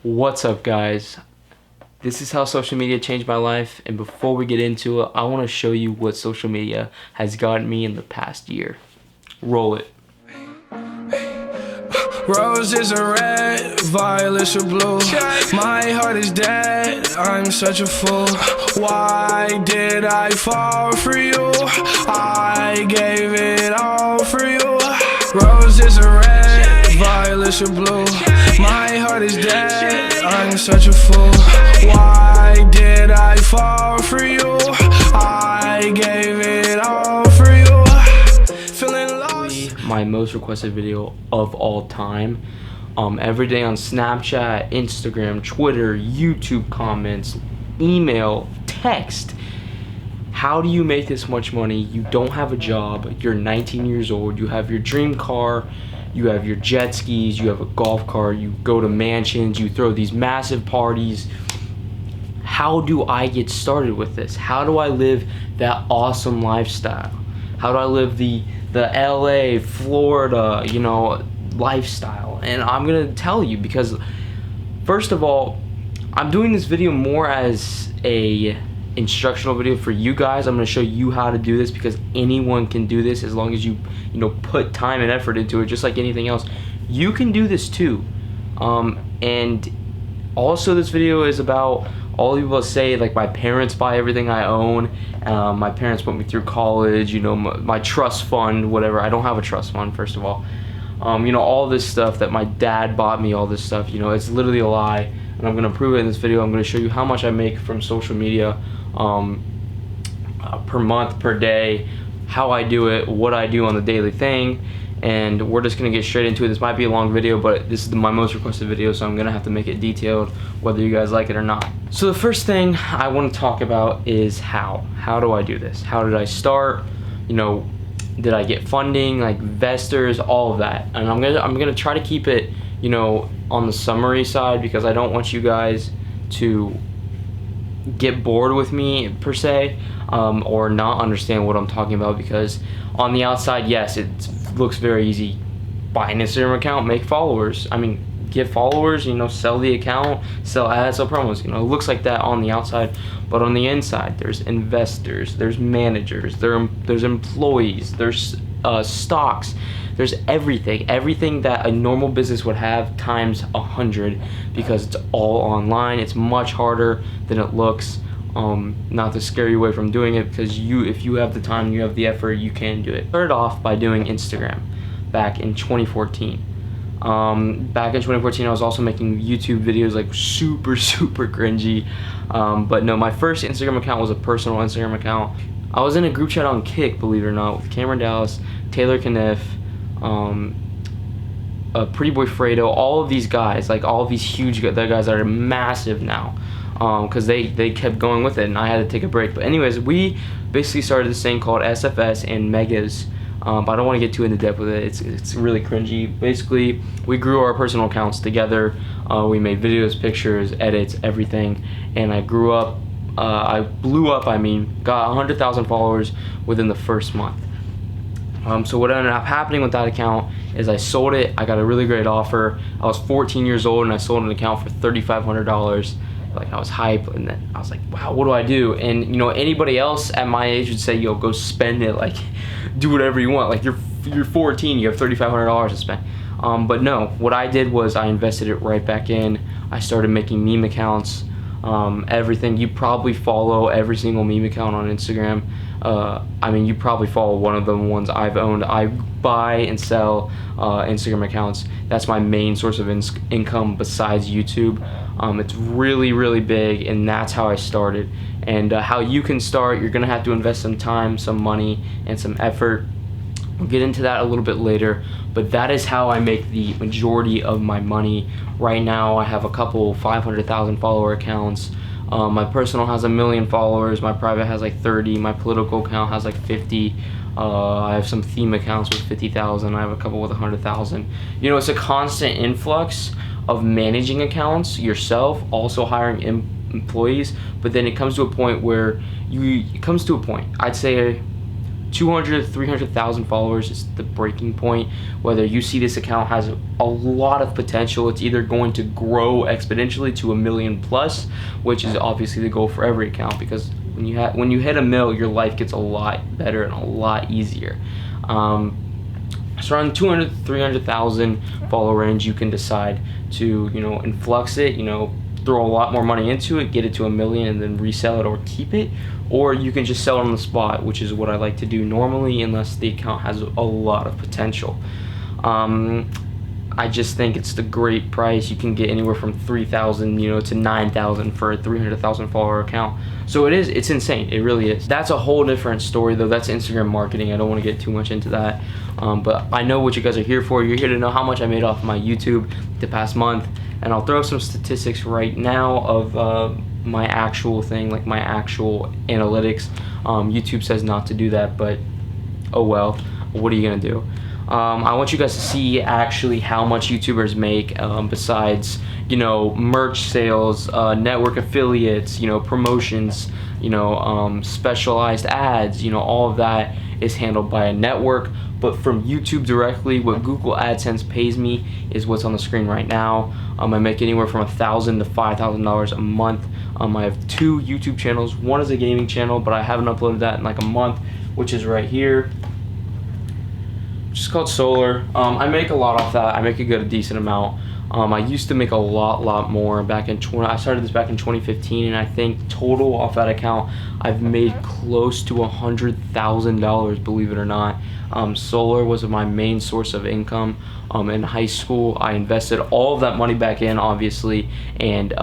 What's up, guys? This is how social media changed my life, and before we get into it, I want to show you what social media has gotten me in the past year. Roll it. Roses are red, violets are blue. My heart is dead, I'm such a fool. Why did I fall for you? I gave it all for you. Roses are red, violets are blue. My heart is dead, I'm such a fool. Why did I fall for you? I gave it all for you. Feeling lost. My most requested video of all time. Every day on Snapchat, Instagram, Twitter, YouTube comments, email, text. How do you make this much money? You don't have a job, you're 19 years old, you have your dream car, you have your jet skis, you have a golf cart, you go to mansions, you throw these massive parties. How do I get started with this? How do I live that awesome lifestyle? How do I live the LA, Florida, lifestyle? And I'm gonna tell you, because first of all, I'm doing this video more as a instructional video for you guys. I'm gonna show you how to do this, because anyone can do this as long as you put time and effort into it, just like anything else. You can do this too. And also, this video is about all the people say, like, my parents buy everything I own. My parents put me through college, my trust fund, whatever. I don't have a trust fund, first of all. All this stuff that my dad bought me, all this stuff, it's literally a lie. And I'm gonna prove it in this video. I'm gonna show you how much I make from social media per month, per day, how I do it, what I do on the daily thing. And we're just gonna get straight into it. This might be a long video, but this is my most requested video, so I'm gonna have to make it detailed, whether you guys like it or not. So the first thing I want to talk about is how do I do this? How did I start? Did I get funding, like investors, all of that? And I'm gonna try to keep it on the summary side, because I don't want you guys to get bored with me per se, or not understand what I'm talking about. Because on the outside, yes, it looks very easy. Buy an Instagram account, make followers. Get followers, sell the account, sell ads, sell promos. It looks like that on the outside, but on the inside, there's investors, there's managers, there's employees, there's stocks, there's everything that a normal business would have times 100, because it's all online. It's much harder than it looks. Not to scare you away from doing it, because if you have the time, you have the effort, you can do it. Started off by doing Instagram back in 2014. Back in 2014, I was also making YouTube videos, like super cringy. But no, my first Instagram account was a personal Instagram account. I was in a group chat on Kick, believe it or not, with Cameron Dallas, Taylor Kniff, Pretty Boy Fredo, all of these guys, like all of these huge guys that are massive now, because they kept going with it, and I had to take a break. But anyways, we basically started this thing called SFS and Megas. But I don't want to get too into depth with it. It's really cringy. Basically, we grew our personal accounts together. We made videos, pictures, edits, everything. And I grew up, I blew up, got 100,000 followers within the first month. So what ended up happening with that account is I sold it. I got a really great offer. I was 14 years old, and I sold an account for $3,500. Like, I was hype, and then I was like, wow, what do I do? And anybody else at my age would say, yo, go spend it, like do whatever you want. Like, you're 14, you have $3,500 to spend. But no, what I did was I invested it right back in. I started making meme accounts, everything. You probably follow every single meme account on Instagram. You probably follow one of the ones I've owned. I buy and sell Instagram accounts. That's my main source of income besides YouTube. It's really big, and that's how I started. And how you can start, you're gonna have to invest some time, some money, and some effort. We'll get into that a little bit later, but that is how I make the majority of my money. Right now, I have a couple 500,000 follower accounts. My personal has 1 million followers. My private has like 30. My political account has like 50. I have some theme accounts with 50,000. I have a couple with 100,000. It's a constant influx of managing accounts yourself, also hiring employees. But then it comes to a point where I'd say 200 to 300,000 followers is the breaking point. Whether you see this account has a lot of potential, it's either going to grow exponentially to 1 million plus, which is obviously the goal for every account, because when you hit 1 mil, your life gets a lot better and a lot easier. So around 200 to 300,000 follower range, you can decide to, you know, influx it, you know, throw a lot more money into it, get it to 1 million, and then resell it or keep it. Or you can just sell it on the spot, which is what I like to do normally, unless the account has a lot of potential. I just think it's the great price. You can get anywhere from 3,000, you know, to 9,000 for a 300,000 follower account. So it's insane. It really is. That's a whole different story though. That's Instagram marketing. I don't want to get too much into that. But I know what you guys are here for. You're here to know how much I made off my YouTube the past month. And I'll throw some statistics right now of my actual thing, like my actual analytics. YouTube says not to do that, but oh well. What are you gonna do? I want you guys to see actually how much YouTubers make, besides, you know, merch sales, network affiliates, you know, promotions, you know, specialized ads, you know, all of that is handled by a network. But from YouTube directly, what Google AdSense pays me is what's on the screen right now. I make anywhere from $1,000 to $5,000 a month. I have 2 YouTube channels. One is a gaming channel, but I haven't uploaded that in like a month, which is right here. It's called Solar. I make a lot off that. I make a decent amount. I used to make a lot more back in I started this back in 2015, and I think total off that account I've made close to $100,000, believe it or not. Solar was my main source of income. In high school, I invested all of that money back in, obviously, and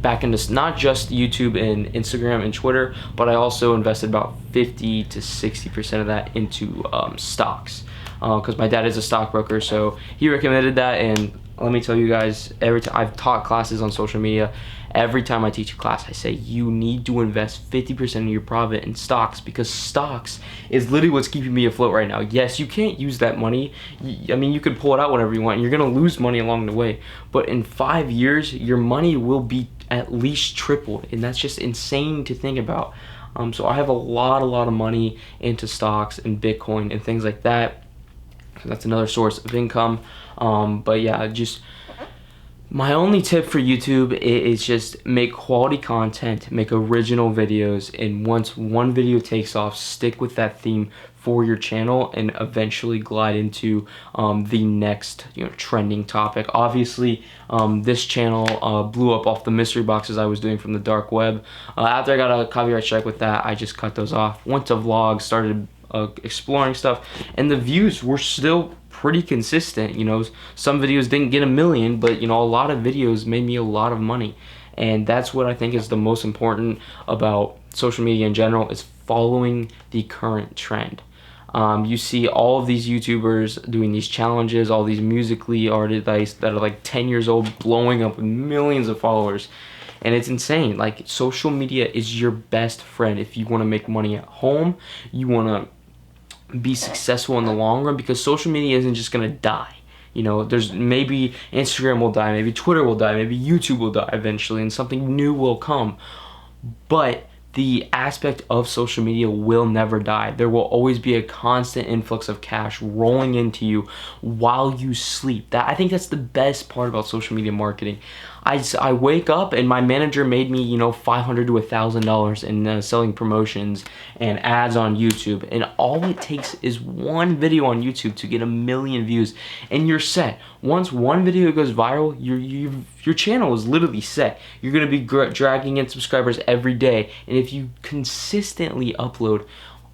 back into not just YouTube and Instagram and Twitter, but I also invested about 50 to 60% of that into stocks. Because my dad is a stockbroker, so he recommended that. And let me tell you guys, every time I've taught classes on social media, every time I teach a class, I say you need to invest 50% of your profit in stocks, because stocks is literally what's keeping me afloat right now. Yes, you can't use that money. I mean, you can pull it out whenever you want. You're gonna lose money along the way, but in 5 years, your money will be at least tripled, and that's just insane to think about. So I have a lot of money into stocks and Bitcoin and things like that. So that's another source of income. But yeah, just my only tip for YouTube is just make quality content, make original videos, and once one video takes off, stick with that theme for your channel and eventually glide into the next, you know, trending topic. Obviously, this channel blew up off the mystery boxes I was doing from the dark web. After I got a copyright strike with that, I just cut those off, went to vlogs, started exploring stuff, and the views were still pretty consistent. You know, some videos didn't get 1 million, but you know, a lot of videos made me a lot of money. And that's what I think is the most important about social media in general, is following the current trend. You see all of these YouTubers doing these challenges, all these musically artists that are like 10 years old, blowing up with millions of followers. And it's insane. Like, social media is your best friend if you want to make money at home, you want to be successful in the long run, because social media isn't just gonna die. You know, there's maybe Instagram will die, maybe Twitter will die, maybe YouTube will die eventually, and something new will come. But the aspect of social media will never die. There will always be a constant influx of cash rolling into you while you sleep. I think that's the best part about social media marketing. I wake up and my manager made me, you know, $500 to $1,000 in selling promotions and ads on YouTube, and all it takes is one video on YouTube to get 1 million views, and you're set. Once one video goes viral, your channel is literally set. You're gonna be dragging in subscribers every day, and if you consistently upload,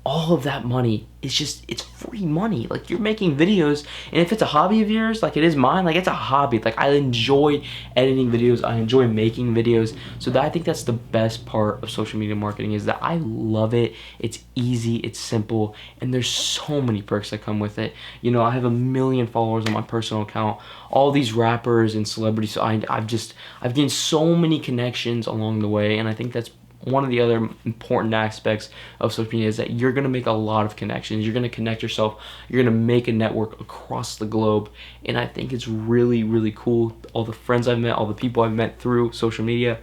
all of that money is just, it's free money. Like, you're making videos, and if it's a hobby of yours, like it is mine, like it's a hobby. Like, I enjoy editing videos, I enjoy making videos. So I think that's the best part of social media marketing, is that I love it. It's easy, it's simple, and there's so many perks that come with it. You know, I have 1 million followers on my personal account, all these rappers and celebrities. So I've gained so many connections along the way, and I think that's one of the other important aspects of social media, is that you're gonna make a lot of connections. You're gonna connect yourself. You're gonna make a network across the globe, and I think it's really cool. All the friends I've met, all the people I've met through social media,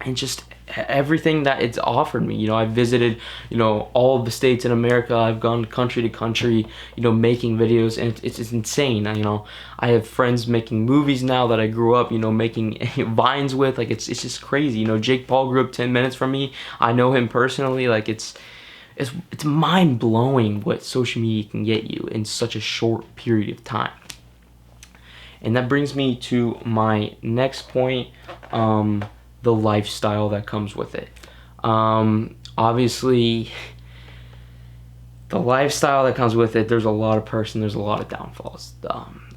and just everything that it's offered me. You know, I visited, you know, all of the states in America. I've gone country to country, you know, making videos, and it's insane. You know, I have friends making movies now that I grew up, you know, making vines with. Like, it's just crazy. You know, Jake Paul grew up 10 minutes from me. I know him personally. Like, it's mind-blowing what social media can get you in such a short period of time. And that brings me to my next point, the lifestyle that comes with it. Obviously, the lifestyle that comes with it, there's a lot of there's a lot of downfalls.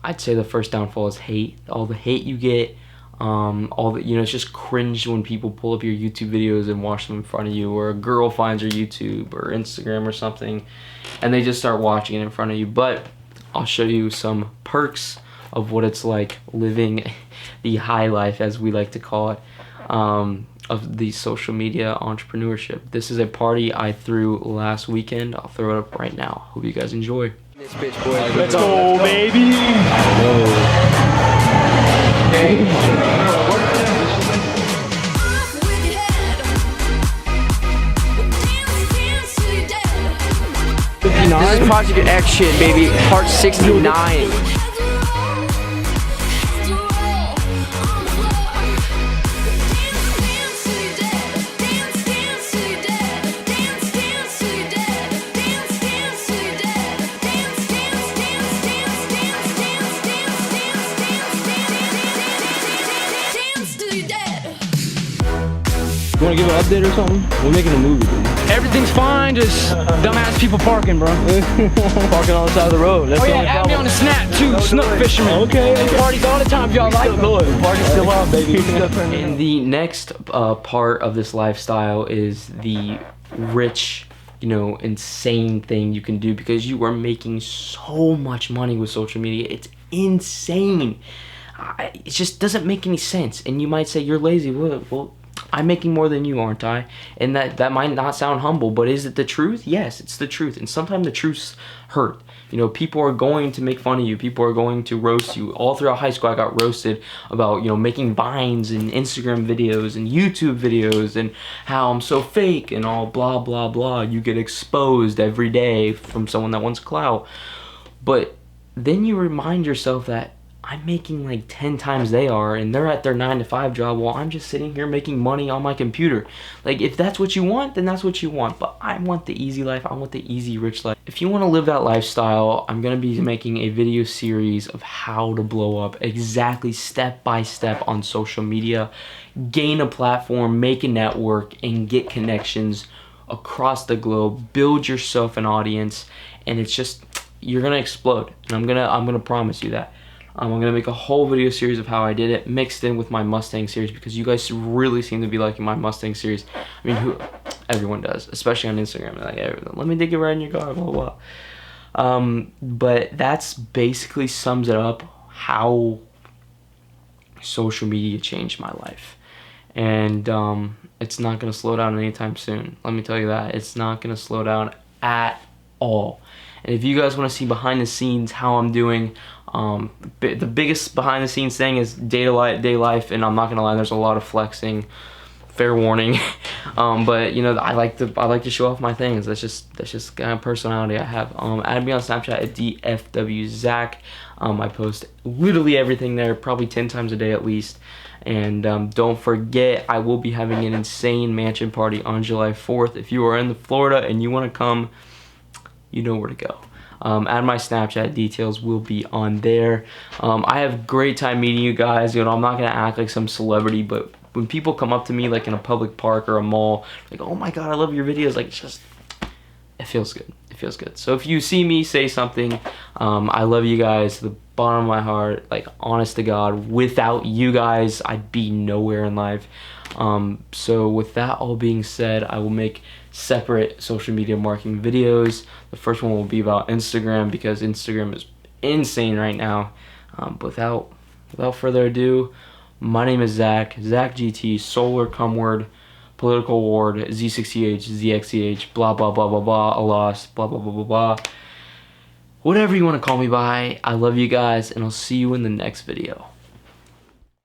I'd say the first downfall is hate. All the hate you get, all the, you know, it's just cringe when people pull up your YouTube videos and watch them in front of you, or a girl finds your YouTube or Instagram or something, and they just start watching it in front of you. But I'll show you some perks of what it's like living the high life, as we like to call it, of the social media entrepreneurship. This is a party I threw last weekend. I'll throw it up right now. Hope you guys enjoy. This bitch, boy. Let's go, baby! This is Project X shit, baby. Part 69. You wanna give an update or something? We're making a movie, dude. Everything's fine, just dumbass people parking, bro. Parking on the side of the road. That's Oh the yeah, only add me problem. on the snap too, snook fisherman. Okay. Parties all the time, y'all like them. Party's still on, baby. And the next part of this lifestyle is the rich, you know, insane thing you can do, because you are making so much money with social media. It's insane. It just doesn't make any sense. And you might say, you're lazy. Well, I'm making more than you, aren't I? And that might not sound humble, but is it the truth? Yes, it's the truth. And sometimes the truths hurt. You know, people are going to make fun of you. People are going to roast you. All throughout high school, I got roasted about, you know, making vines and Instagram videos and YouTube videos and how I'm so fake and all blah, blah, blah. You get exposed every day from someone that wants clout. But then you remind yourself that I'm making like 10 times they are, and they're at their 9-to-5 job while I'm just sitting here making money on my computer. Like, if that's what you want, then that's what you want. But I want the easy life. I want the easy, rich life. If you want to live that lifestyle, I'm going to be making a video series of how to blow up exactly step by step on social media, gain a platform, make a network, and get connections across the globe. Build yourself an audience, and it's just, you're going to explode. And I'm going to promise you that. I'm going to make a whole video series of how I did it, mixed in with my Mustang series, because you guys really seem to be liking my Mustang series. I mean, everyone does, especially on Instagram. Like, let me dig it right in your car, blah, blah, blah. But that's basically sums it up, how social media changed my life. And it's not going to slow down anytime soon. Let me tell you that. It's not going to slow down at all. And if you guys want to see behind the scenes how I'm doing, the biggest behind the scenes thing is day life, and I'm not gonna lie, there's a lot of flexing, fair warning. But you know, I like to show off my things. That's just kind of personality I have. Add me on Snapchat at DFWZach. I post literally everything there, probably 10 times a day at least. And don't forget, I will be having an insane mansion party on July 4th. If you are in Florida and you want to come, you know where to go. Add my Snapchat, details will be on there. I have great time meeting you guys. You know, I'm not gonna act like some celebrity, but when people come up to me like in a public park or a mall, like, oh my god, I love your videos, like, it feels good. It feels good. So if you see me, say something. I love you guys to the bottom of my heart, like, honest to God. Without you guys, I'd be nowhere in life. So with that all being said, I will make separate social media marketing videos. The first one will be about Instagram, because Instagram is insane right now. But without further ado, my name is Zach GT, Solar Cumward, Political Ward, Z60H, ZXCH, blah blah blah blah blah, Alas, blah blah blah blah blah. Whatever you want to call me by, I love you guys, and I'll see you in the next video.